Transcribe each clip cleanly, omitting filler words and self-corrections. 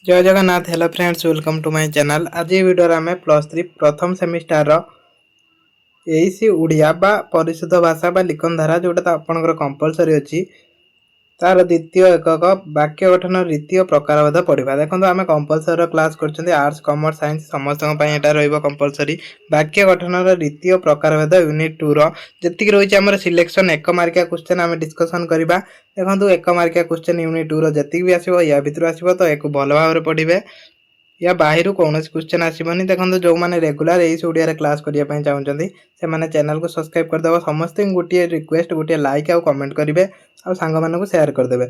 जय Jagannath. Hello friends, welcome to my channel. आज ये वीडियो रे आमे +3 प्रथम सेमिस्टर रो एईसी उड़िया बा परिशुद्ध भाषा बा लिखन धारा जोटा तो आपनकर कंपलसरी अछि तार द्वितीय एकक वाक्य गठन रीति और प्रकारभेद पढ़ा। देखो आम कंपलसरी क्लास कर आर्ट्स कॉमर्स साइंस समस्त कंपलसरी वाक्य गठन रीति और प्रकारभेद यूनिट 2 जी रही आम सिलेक्शन 1 मार्किया क्वेश्चन आम डिस्कसन करवा। देखो 1 मार्किया क्वेश्चन यूनिट 2 जी भी आसो या भितर आसो तो एक भल भाव पढ़े या बाहर कौन क्वेश्चन आसबनी। देखो जो मैंने रेगुलर यही ओडिया क्लास करने चाहते से चैनल को सब्सक्राइब करदेव। समस्त गोटे रिक्वेस्ट गोटे लाइक आउ कमेंट करेंगे और सांग मानू शेयर करदेवे।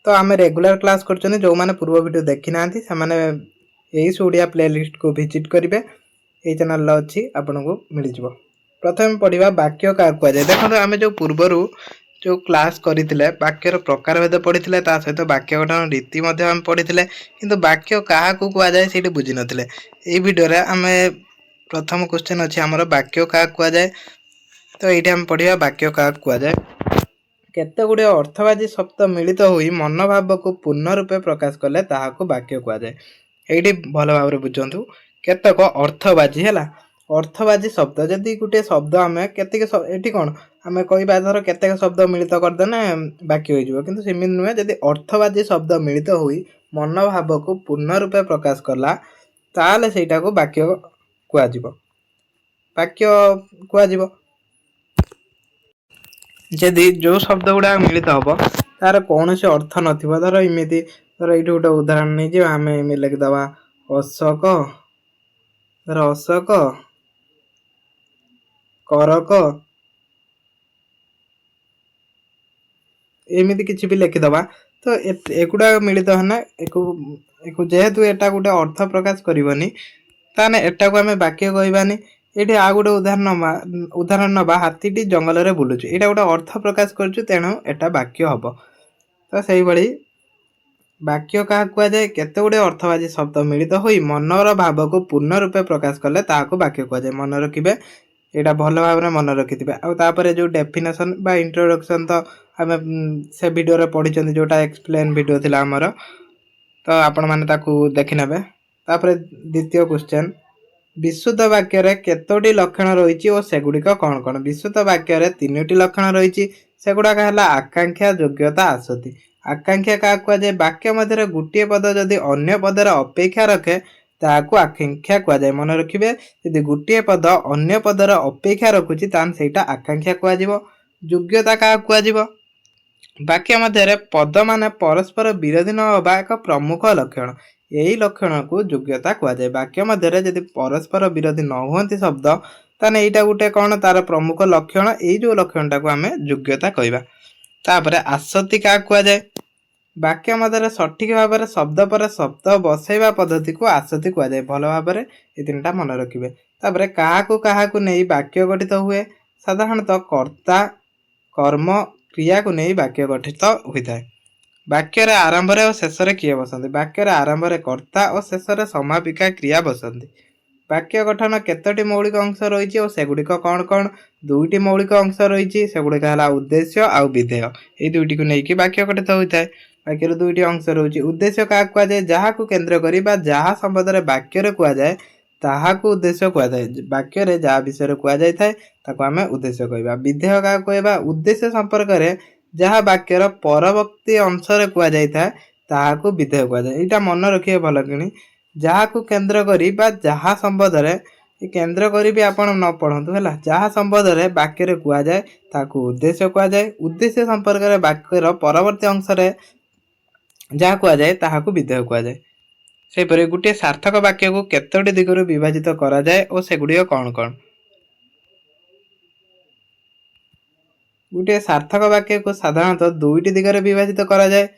तो आम रेगुलर क्लास कर जो मैंने पूर्व वीडियो देखी ना यही ओडिया प्लेलिस्ट को विजिट करेंगे। ये चैनल अच्छी आपन को मिल जाव। प्रथम पढ़ा वाक्य क्या कहुए। देखो आम जो पूर्वर जो क्लास करते वाक्यर प्रकारभेद पढ़ी सहित वाक्य गठन रीति आम पढ़ी किंतु वाक्य क्या कहुए से बुझी नथिले। ये वीडियो आम प्रथम क्वेश्चन अच्छी आमर वाक्य क्या कहुए। तो ये आम पढ़ा वाक्य क्या कहुए। केते गुड़े अर्थवादी शब्द मिलित होई मनोभाव को पूर्ण रूपे प्रकाश कले ताहाको वाक्य कहुए। ये भल भाव बुझंतु केतक अर्थवादी है अर्थवादी शब्द जदि गोटे शब्द आम के कौन आम कह धर केतेक शब्द मिलित करदेना वाक्य हो किंतु सेमती नुहे। जदि अर्थवादी शब्द मिलित होई मनोभाव को पूर्ण रूपे प्रकाश कला ताले सेटा को वाक्य कहुआ। वाक्य कहुआ जदि जो शब्द गुड़ा मिलित हम तार कौन से अर्थ न धर इमिति धर ये गोटे उदाहरण नहीं आम लिखिदवा अशोक धर अशोक करक एमती किसी भी लिखिदवा। तो एगुड़ा मिलित है ना जेहेतु एटा गोटे अर्थ प्रकाश करनी ताने एटा को आम वाक्य कहबानी। ये आ गोटे उदाहरण नवा हाथीटी जंगल में बुलूच यहाँ गोटे अर्थ प्रकाश करुँ तेणु एटा वाक्य हम। तो से भाई वाक्य क्या कहुए केते गुड़े अर्थवादी शब्द मिलित होई मनर भाव को पूर्ण रूपे प्रकाश कले ताहाको वाक्य कहुए। मन रखिए यहाँ भल भाव में मन रखिथे। आउे जो डेफिनेशन बा इंट्रोडक्शन तो आम से वीडियो पढ़ी जोटा एक्सप्लेन वीडियो थिला आमर। तो आपण मैंने देखी ने। द्वितीय क्वेश्चन विशुद्ध वाक्य केतोटी लक्षण रही और सेगुड़िक कौन कौन। विशुद्ध वाक्य 3टी लक्षण रही सेगुड़ाक है आकांक्षा योग्यता आसति। आकांक्षा क्या कहुए वाक्य मध्य गोटे पद जदि अन्य पदर अपेक्षा रखे ताकू आकांक्षा कहुए। मन रखिए यदि गोटे पद अन्य पदर अपेक्षा रखुची तान सेटा आकांक्षा कहुआ। योग्यता क्या कहुआ वाक्य मध्य पद माने परस्पर विरोधी न होबा एक प्रमुख लक्षण। यही लक्षण को योग्यता कहुए। वाक्य मध्य यदि परस्पर विरोधी न हुंती शब्द ताने एटा गोटे कौन तार प्रमुख लक्षण। यही जो लक्षण टाक आम योग्यता कहवा। तापर आसक्ति क्या कहुए वाक्य मध्य सठिक भाव में शब्द पर शब्द बसैवा पद्धति को आसक्ति कहुए। भल भाव में ये 3टा मन रखिए। तापर क्या नहीं वाक्य गठित हुए साधारणतः कर्ता कर्म क्रिया को नहीं वाक्य गठित होता है। वाक्यर आरंभ और शेष किए बसती। वाक्यर आरंभ में कर्ता और शेष समापिका क्रिया बसती। वाक्य गठन केतोटी मौलिक अंश रही और सेगुड़िक कौन कौन। 2टी मौलिक अंश रही सेगुड़िक है उद्देश्य आउ विधेय। ये 2टी को लेकिन वाक्य गठित होता है। वाक्यर 2टी अंश रही उद्देश्य क्या कहुए जहाँ को केन्द्र कर जहाँ संबंध में वाक्य कहुए ताहाको उद्देश्य कहुए। वाक्य जहाँ विषय कहुए आम उद्देश्य कहवा। विधेय क्या कहवा उद्देश्य संपर्क में जहाँ वाक्यर परवर्ती अंश कहुए ताहाको विधेय कहुए। यहाँ मन रखिए भल कि जहाँ को केन्द्र करी जहाँ संबंध में केन्द्र करी भी आपण न पढ़तु है जहाँ संबंध में वाक्य कहुए ताकू उद्देश्य कहुए। उद्देश्य संपर्क में वाक्यर परवर्ती अंश जहाँ कहुए ताहाको विधेय कहुए। सेपरि गोटे सार्थक वाक्य को केतोटी दिगरु विभाजित करा जाए और सेगुड़िक कौन कौन। गोटे सार्थक वाक्य को साधारणतः 2टी दिगरे विभाजित करा जाए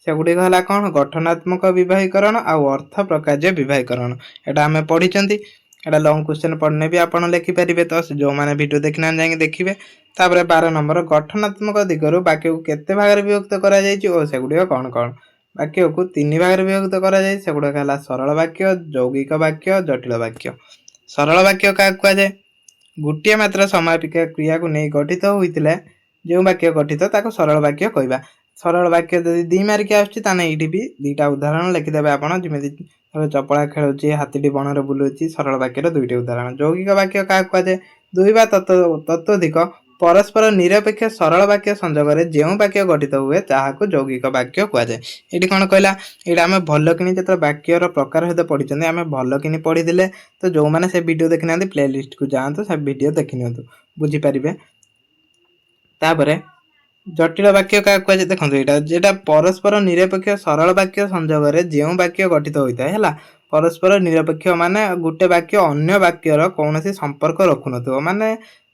सेगुड़िक है कौन गठनात्मक विभागीकरण आउ अर्थ प्रकार्य विभागीकरण। एटा आम पढ़ी एटा लंग क्वेश्चन पढ़ने भी आप लिखिपारे। तो जो मैंने वीडियो देखना जाए देखिए। 12 नंबर गठनात्मक दिगरु वाक्य को केते भाग विभक्त करा जायछि और सेगुड़िक कौन कौन। वाक्य को 3 भाग विभक्त करा जाय सेगुड़ाक है सरल वाक्य यौगिक वाक्य जटिल वाक्य। सरल वाक्य क्या कहुए गोटे मात्र समापिका क्रिया को नहीं गठित होता जो वाक्य गठित ताको सरल वाक्य कहवा। ସରଳ ବାକ୍ୟ ଯଦି 2 ମାର୍କିଆ ଆସୁଛି ତାହେଲେ ଏଇଠି ବି 2ଟା ଉଦାହରଣ ଲେଖିଦେବେ ଆପଣ। ଯେମିତି ଚପଳା ଖେଳୁଛି, ହାତୀଟି ବଣରେ ବୁଲୁଛି, ସରଳ ବାକ୍ୟର 2ଟି ଉଦାହରଣ। ଯୌଗିକ ବାକ୍ୟ କାହାକୁ କୁହାଯାଏ? 2 ବା ତତୋଧିକ ପରସ୍ପର ନିରପେକ୍ଷ ସରଳ ବାକ୍ୟ ସଂଯୋଗରେ ଯେଉଁ ବାକ୍ୟ ଗଠିତ ହୁଏ ତାହାକୁ ଯୌଗିକ ବାକ୍ୟ କୁହାଯାଏ। ଏଇଠି କ'ଣ କହିଲା? ଏଇଟା ଆମେ ଭଲ କିଣି ଯେତେବେଳେ ବାକ୍ୟର ପ୍ରକାର ସହିତ ପଢ଼ିଛନ୍ତି, ଆମେ ଭଲ କିଣି ପଢ଼ିଥିଲେ। ତ ଯେଉଁମାନେ ସେ ଭିଡ଼ିଓ ଦେଖିନାହାନ୍ତି ପ୍ଲେ ଲିଷ୍ଟକୁ ଯାଆନ୍ତୁ, ସେ ଭିଡ଼ିଓ ଦେଖିନିଅନ୍ତୁ, ବୁଝିପାରିବେ। ତାପରେ ଜଟିଳ ବାକ୍ୟ କାହାକୁ କୁହାଯାଏ? ଦେଖନ୍ତୁ ଏଇଟା ଯେଟା ପରସ୍ପର ନିରପେକ୍ଷ ସରଳ ବାକ୍ୟ ସଂଯୋଗରେ ଯେଉଁ ବାକ୍ୟ ଗଠିତ ହୋଇଥାଏ ହେଲା। ପରସ୍ପର ନିରପେକ୍ଷ ମାନେ ଗୋଟେ ବାକ୍ୟ ଅନ୍ୟ ବାକ୍ୟର କୌଣସି ସମ୍ପର୍କ ରଖୁନଥିବ, ମାନେ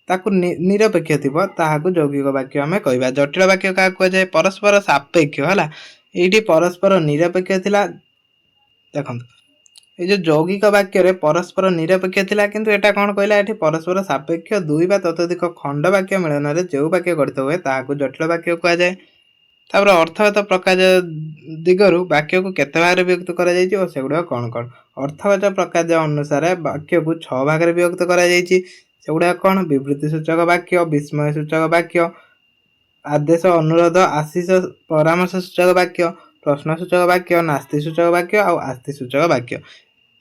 ତାକୁ ନିରପେକ୍ଷ ଥିବ, ତାହାକୁ ଯୌଗିକ ବାକ୍ୟ ଆମେ କହିବା। ଜଟିଳ ବାକ୍ୟ କାହାକୁ କୁହାଯାଏ? ପରସ୍ପର ସାପେକ୍ଷ ହେଲା। ଏଇଠି ପରସ୍ପର ନିରପେକ୍ଷ ଥିଲା। ଦେଖନ୍ତୁ এই যে যৌগিক বাক্যরে পরস্পর নিরপেক্ষ লা, কিন্তু এটা কোণ কহিলা এটি পরস্পর সাপেক্ষ 2 বা ততোধিক খণ্ড বাক্য মিলନରେ যে বাক্য গঠিত ହୁଏ ତାହାକୁ জটিল বাক্য କୁହାଯାଏ। তারপরে অর্থগত প্রকাশ দিগরু বাক্যକୁ কেতে ভাগରେ বিভক্ত କରାଯାଇଛି ଓ ସେଗୁଡିକ କ'ଣ କ'ଣ? ଅର୍ଥଗତ ପ୍ରକାଶ ଅନୁସାରେ ବାକ୍ୟକୁ 6 ଭାଗରେ ବିଭକ୍ତ କରାଯାଇଛି। ସେଗୁଡିକ କ'ଣ? ବିବୃତ୍ତି ସୂଚକ ବାକ୍ୟ, ବିସ୍ମୟ ସୂଚକ ବାକ୍ୟ, ଆଦେଶ ଅନୁରୋଧ ଆଶିଷ ପରାମର୍ଶ ସୂଚକ ବାକ୍ୟ, ପ୍ରଶ୍ନ ସୂଚକ ବାକ୍ୟ, ନାସ୍ତି ସୂଚକ ବାକ୍ୟ ଆଉ ଆସ୍ତି ସୂଚକ ବାକ୍ୟ।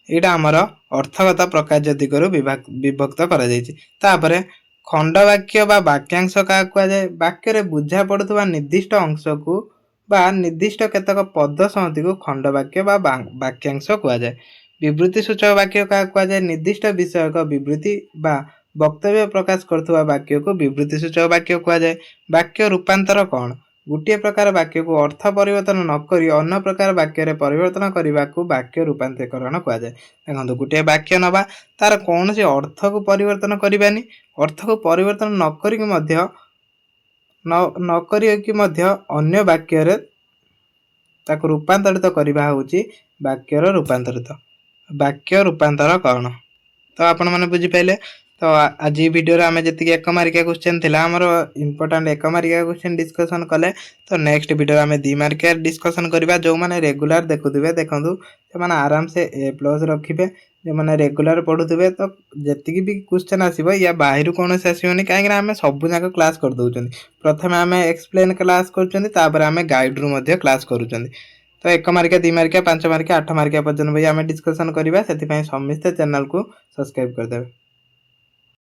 ଏଇଟା ଆମର ଅର୍ଥଗତ ପ୍ରକାଶ ଦିଗରୁ ବିଭକ୍ତ କରାଯାଇଛି। ତାପରେ ଖଣ୍ଡ ବାକ୍ୟ ବା ବାକ୍ୟାଂଶ କାହାକୁ କୁହାଯାଏ? ବାକ୍ୟରେ ବୁଝା ପଡୁଥିବା ନିର୍ଦ୍ଦିଷ୍ଟ ଅଂଶକୁ ବା ନିର୍ଦ୍ଦିଷ୍ଟ କେତେକ ପଦ ସମିତିକୁ ଖଣ୍ଡ ବାକ୍ୟ ବା ବାକ୍ୟାଂଶ କୁହାଯାଏ। ବିବୃତ୍ତି ସୂଚକ ବାକ୍ୟ କାହାକୁ କୁହାଯାଏ? ନିର୍ଦ୍ଦିଷ୍ଟ ବିଷୟକ ବିବୃତ୍ତି ବା ବକ୍ତବ୍ୟ ପ୍ରକାଶ କରୁଥିବା ବାକ୍ୟକୁ ବିବୃତ୍ତି ସୂଚକ ବାକ୍ୟ କୁହାଯାଏ। ବାକ୍ୟ ରୂପାନ୍ତର କ'ଣ? ଗୋଟିଏ ପ୍ରକାର ବାକ୍ୟକୁ ଅର୍ଥ ପରିବର୍ତ୍ତନ ନ କରି ଅନ୍ୟ ପ୍ରକାର ବାକ୍ୟରେ ପରିବର୍ତ୍ତନ କରିବାକୁ ବାକ୍ୟ ରୂପାନ୍ତରୀକରଣ କୁହାଯାଏ। ଦେଖନ୍ତୁ ଗୋଟିଏ ବାକ୍ୟ ନେବା, ତାର କୌଣସି ଅର୍ଥକୁ ପରିବର୍ତ୍ତନ କରିବାନି, ଅର୍ଥକୁ ପରିବର୍ତ୍ତନ ନ କରିକି ମଧ୍ୟ ଅନ୍ୟ ବାକ୍ୟରେ ତାକୁ ରୂପାନ୍ତରିତ କରିବା ହେଉଛି ବାକ୍ୟର ରୂପାନ୍ତରିତ। ବାକ୍ୟ ରୂପାନ୍ତର କ'ଣ? ତ ଆପଣମାନେ ବୁଝିପାରିଲେ। ତ ଆଜି ଭିଡ଼ିଓରେ ଆମେ ଯେତିକି 1 ମାର୍କିଆ କ୍ୱେଶ୍ଚନ୍ ଥିଲା, ଆମର ଇମ୍ପୋର୍ଟାଣ୍ଟ 1 ମାର୍କିଆ କ୍ୱେଶ୍ଚନ୍ ଡିସ୍କସନ୍ କଲେ। ତ ନେକ୍ସଟ ଭିଡ଼ିଓରେ ଆମେ 2 ମାର୍କିଆ ଡିସ୍କସନ୍ କରିବା। ଯେଉଁମାନେ ରେଗୁଲାର ଦେଖୁଥିବେ, ଦେଖନ୍ତୁ ସେମାନେ ଆରାମସେ A+ ରଖିବେ। ଯେଉଁମାନେ ରେଗୁଲାର ପଢ଼ୁଥିବେ, ତ ଯେତିକି ବି କ୍ୱେଶ୍ଚନ୍ ଆସିବ ୟା ବାହାରୁ କୌଣସି ଆସିବନି, କାହିଁକିନା ଆମେ ସବୁ ଯାକ କ୍ଲାସ୍ କରିଦେଉଛନ୍ତି। ପ୍ରଥମେ ଆମେ ଏକ୍ସପ୍ଲେନ୍ କ୍ଲାସ୍ କରୁଛନ୍ତି, ତାପରେ ଆମେ ଗାଇଡ଼ରୁ ମଧ୍ୟ କ୍ଲାସ୍ କରୁଛନ୍ତି। ତ 1 ମାର୍କିଆ, 2 ମାର୍କିଆ, 5 ମାର୍କିଆ, 8 ମାର୍କିଆ ପର୍ଯ୍ୟନ୍ତ ବି ଆମେ ଡିସ୍କସନ୍ କରିବା। ସେଥିପାଇଁ ସମସ୍ତେ ଚ୍ୟାନେଲକୁ ସବସ୍କ୍ରାଇବ୍ କରିଦେବେ।